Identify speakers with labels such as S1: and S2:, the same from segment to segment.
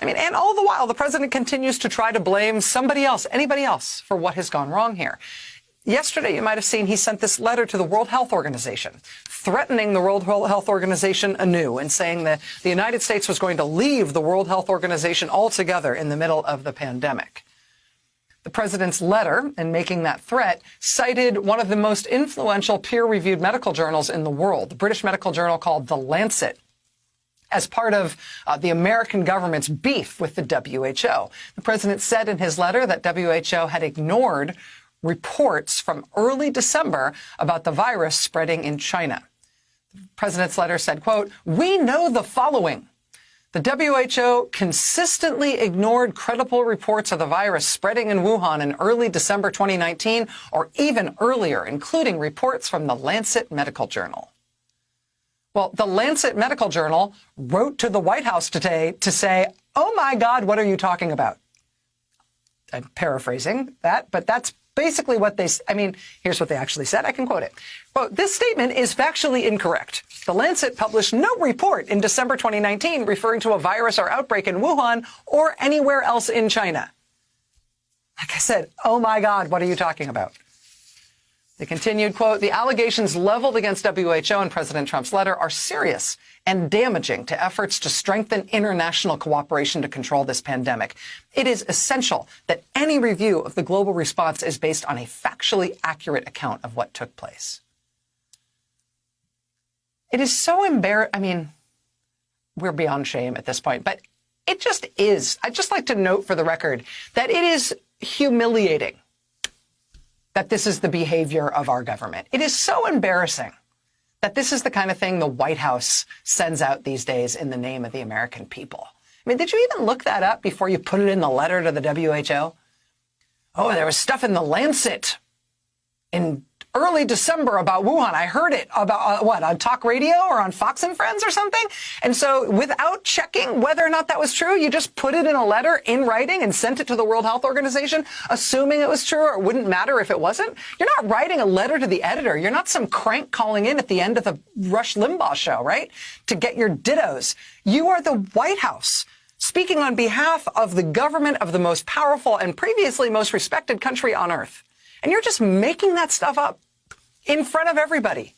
S1: I mean, and all the while, the president continues to try to blame somebody else, anybody else, for what has gone wrong here. Yesterday, you might have seen he sent this letter to the World Health Organization, threatening the World Health Organization anew and saying that the United States was going to leave the World Health Organization altogether in the middle of the pandemic. The president's letter, in making that threat, cited one of the most influential peer-reviewed medical journals in the world, the British medical journal called The Lancet, as part of the American government's beef with the WHO. The president said in his letter that WHO had ignored reports from early December about the virus spreading in China. The president's letter said, quote, "We know the following. The WHO consistently ignored credible reports of the virus spreading in Wuhan in early December 2019 or even earlier, including reports from the Lancet Medical Journal." Well, the Lancet Medical Journal wrote to the White House today to say, "Oh my God, what are you talking about?" I'm paraphrasing that, but that's basically what here's what they actually said. I can quote it. Quote, "This statement is factually incorrect. The Lancet published no report in December 2019 referring to a virus or outbreak in Wuhan or anywhere else in China." Like I said, oh my God, what are you talking about? They continued, quote, "The allegations leveled against WHO in President Trump's letter are serious and damaging to efforts to strengthen international cooperation to control this pandemic. It is essential that any review of the global response is based on a factually accurate account of what took place." It is so embarrassing. We're beyond shame at this point, but it just is. I'd just like to note for the record that it is humiliating that this is the behavior of our government. It is so embarrassing that this is the kind of thing the White House sends out these days in the name of the American people. I mean, did you even look that up before you put it in the letter to the WHO? Oh, there was stuff in the Lancet in early December about Wuhan. I heard it about, on talk radio or on Fox and Friends or something? And so without checking whether or not that was true, you just put it in a letter in writing and sent it to the World Health Organization, assuming it was true or it wouldn't matter if it wasn't? You're not writing a letter to the editor. You're not some crank calling in at the end of the Rush Limbaugh show, right? To get your dittos. You are the White House, speaking on behalf of the government of the most powerful and previously most respected country on earth. And you're just making that stuff up in front of everybody.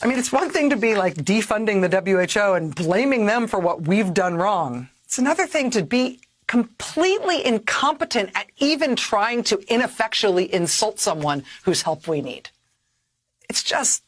S1: I mean, it's one thing to be like defunding the WHO and blaming them for what we've done wrong. It's another thing to be completely incompetent at even trying to ineffectually insult someone whose help we need. It's just